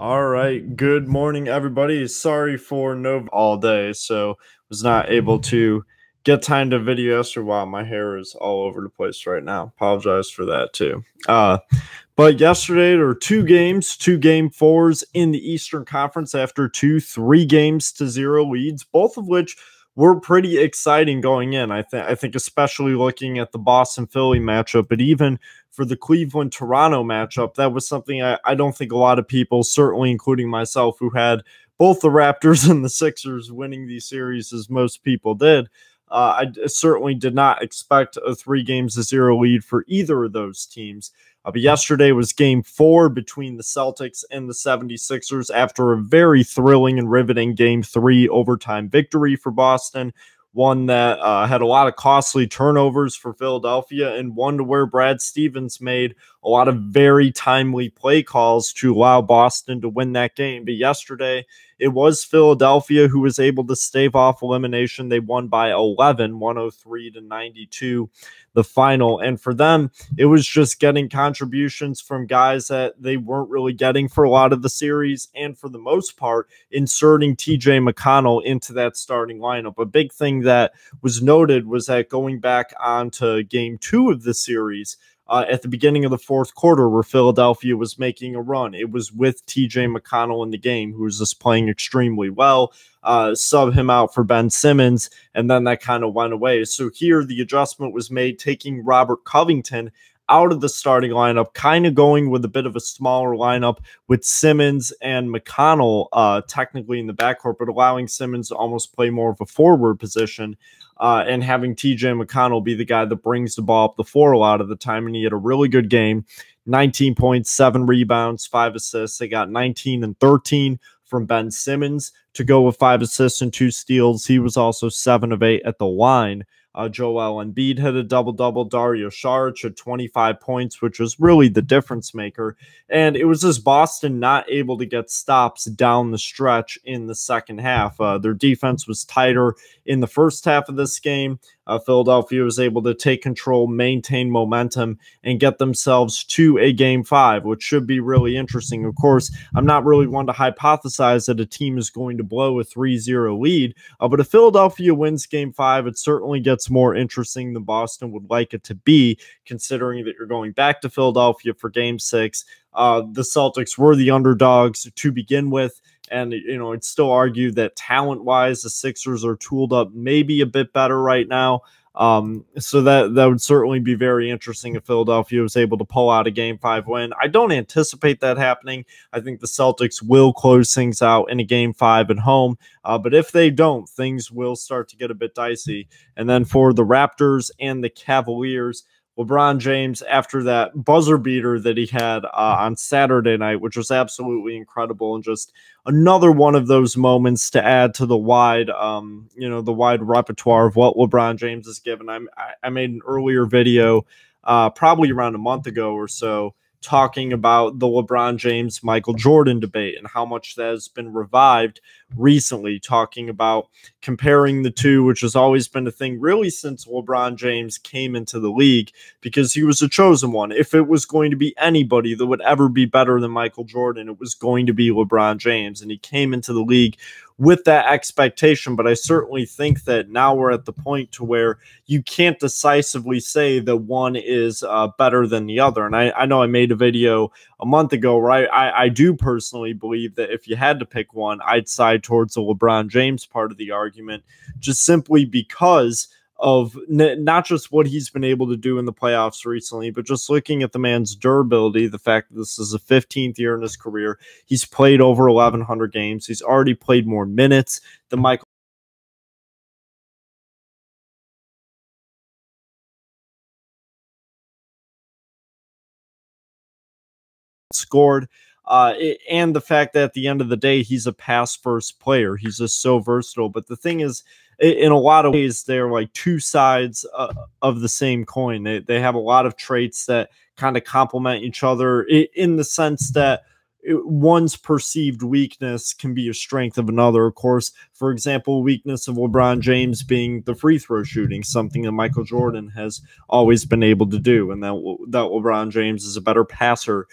All right. Good morning, everybody. Sorry for no all day, so was not able to get time to video yesterday. Wow, my hair is all over the place right now. Apologize for that too. But yesterday there were two game fours in the Eastern Conference after two 3-0 leads, both of which were pretty exciting going in. I think especially looking at the Boston Philly matchup, but even for the Cleveland Toronto matchup, that was something I don't think a lot of people, certainly including myself, who had both the Raptors and the Sixers winning these series as most people did. I certainly did not expect a 3-0 lead for either of those teams. But yesterday was game four between the Celtics and the 76ers after a very thrilling and riveting game three overtime victory for Boston. One that had a lot of costly turnovers for Philadelphia, and one to where Brad Stevens made a lot of very timely play calls to allow Boston to win that game. But yesterday, it was Philadelphia who was able to stave off elimination. They won by 11, 103 to 92, the final. And for them, it was just getting contributions from guys that they weren't really getting for a lot of the series, and for the most part, inserting TJ McConnell into that starting lineup. A big thing that was noted was that going back onto game two of the series, at the beginning of the fourth quarter, where Philadelphia was making a run, it was with TJ McConnell in the game, who was just playing extremely well. Sub him out for Ben Simmons, and then that kind of went away. So here the adjustment was made, taking Robert Covington out of the starting lineup, kind of going with a bit of a smaller lineup with Simmons and McConnell technically in the backcourt, but allowing Simmons to almost play more of a forward position, and having TJ McConnell be the guy that brings the ball up the floor a lot of the time. And he had a really good game, 19 points, 7 rebounds, 5 assists. They got 19 and 13 from Ben Simmons to go with 5 assists and 2 steals. He was also 7 of 8 at the line. Joel Embiid had a double-double. Dario Saric had 25 points, which was really the difference maker. And it was just Boston not able to get stops down the stretch in the second half. Their defense was tighter in the first half of this game. Philadelphia was able to take control, maintain momentum, and get themselves to a game five, which should be really interesting. Of course, I'm not really one to hypothesize that a team is going to blow a 3-0 lead, but if Philadelphia wins game five, it certainly gets more interesting than Boston would like it to be, considering that you're going back to Philadelphia for game six. The Celtics were the underdogs to begin with. And, I'd still argue that talent-wise, the Sixers are tooled up maybe a bit better right now. So that would certainly be very interesting if Philadelphia was able to pull out a game five win. I don't anticipate that happening. I think the Celtics will close things out in a game five at home. But if they don't, things will start to get a bit dicey. And then for the Raptors and the Cavaliers, LeBron James, after that buzzer beater that he had on Saturday night, which was absolutely incredible, and just another one of those moments to add to the wide, the wide repertoire of what LeBron James has given. I made an earlier video, probably around a month ago or so, talking about the LeBron James Michael Jordan debate and how much that has been revived recently, talking about comparing the two, which has always been a thing really since LeBron James came into the league, because he was a chosen one. If it was going to be anybody that would ever be better than Michael Jordan, it was going to be LeBron James. And he came into the league with that expectation. But I certainly think that now we're at the point to where you can't decisively say that one is better than the other. And I know I made a video a month ago where I do personally believe that if you had to pick one, I'd side towards the LeBron James part of the argument, just simply because of not just what he's been able to do in the playoffs recently, but just looking at the man's durability, the fact that this is the 15th year in his career. He's played over 1,100 games. He's already played more minutes than Michael scored. And the fact that at the end of the day, he's a pass first player. He's just so versatile. But the thing is, in a lot of ways, they're like two sides of the same coin. They have a lot of traits that kind of complement each other in the sense that one's perceived weakness can be a strength of another. Of course, for example, weakness of LeBron James being the free throw shooting, something that Michael Jordan has always been able to do, and that LeBron James is a better passer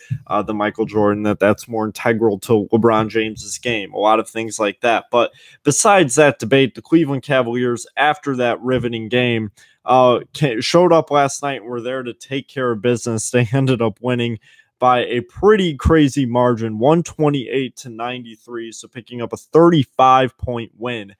than Michael Jordan, that's more integral to LeBron James's game, a lot of things like that. But besides that debate, the Cleveland Cavaliers, after that riveting game, showed up last night and were there to take care of business. They ended up winning by a pretty crazy margin, 128-93. So picking up a 35-point win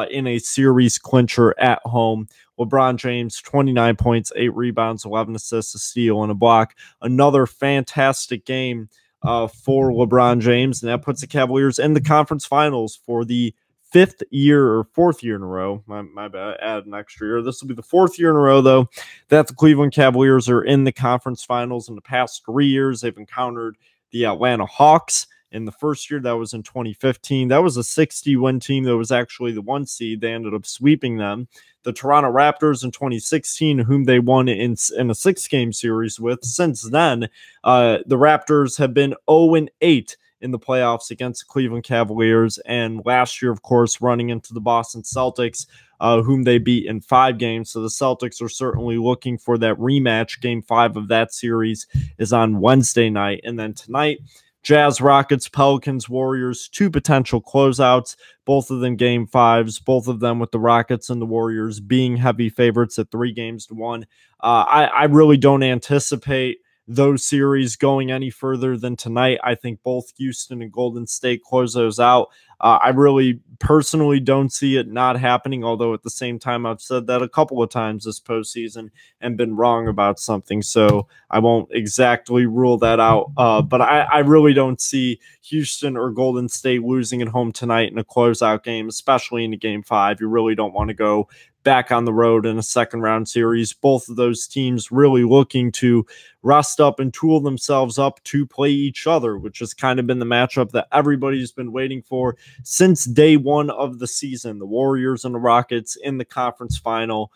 in a series clincher at home. LeBron James, 29 points, 8 rebounds, 11 assists, a steal, and a block. Another fantastic game for LeBron James, and that puts the Cavaliers in the conference finals for the fourth year in a row. My bad, add an extra year. This will be the fourth year in a row, though, that the Cleveland Cavaliers are in the conference finals. In the past 3 years, they've encountered the Atlanta Hawks. In the first year, that was in 2015. That was a 60-win team that was actually the 1 seed. They ended up sweeping them. The Toronto Raptors in 2016, whom they won in a 6-game series with. Since then, the Raptors have been 0-8 in the playoffs against the Cleveland Cavaliers. And last year, of course, running into the Boston Celtics, whom they beat in 5 games. So the Celtics are certainly looking for that rematch. Game 5 of that series is on Wednesday night. And then tonight, Jazz, Rockets, Pelicans, Warriors, 2 potential closeouts, both of them game 5s, both of them with the Rockets and the Warriors being heavy favorites at 3-1. I really don't anticipate those series going any further than tonight. I think both Houston and Golden State close those out. I really personally don't see it not happening, although at the same time, I've said that a couple of times this postseason and been wrong about something, so I won't exactly rule that out. But I really don't see Houston or Golden State losing at home tonight in a closeout game, especially in a game 5. You really don't want to go back on the road in a second round series. Both of those teams really looking to rest up and tool themselves up to play each other, which has kind of been the matchup that everybody's been waiting for since day 1 of the season. The Warriors and the Rockets in the conference final.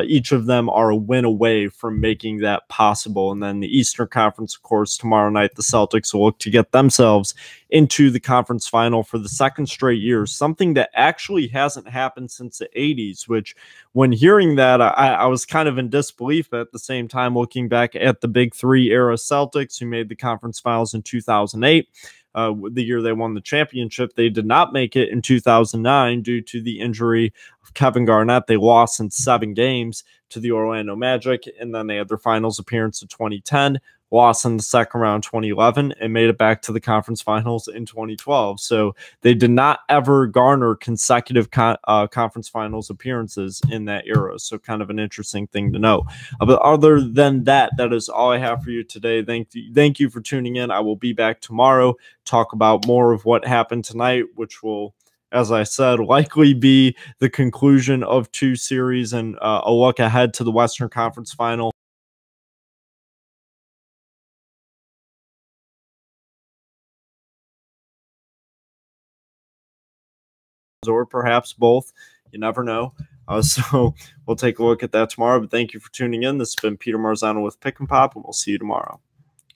Each of them are a win away from making that possible. And then the Eastern Conference, of course, tomorrow night, the Celtics will look to get themselves into the conference final for the 2nd straight year, something that actually hasn't happened since the 80s, which when hearing that, I was kind of in disbelief, but at the same time, looking back at the Big 3 era Celtics who made the conference finals in 2008, the year they won the championship. They did not make it in 2009 due to the injury of Kevin Garnett. They lost in 7 games to the Orlando Magic, and then they had their finals appearance in 2010, lost in the second round 2011, and made it back to the conference finals in 2012. So they did not ever garner consecutive conference finals appearances in that era. So kind of an interesting thing to know. But other than that, that is all I have for you today. Thank you for tuning in. I will be back tomorrow, talk about more of what happened tonight, which will, as I said, likely be the conclusion of 2 series and a look ahead to the Western Conference Final. Or perhaps both. You never know. So we'll take a look at that tomorrow. But thank you for tuning in. This has been Peter Marzano with Pick and Pop, and we'll see you tomorrow.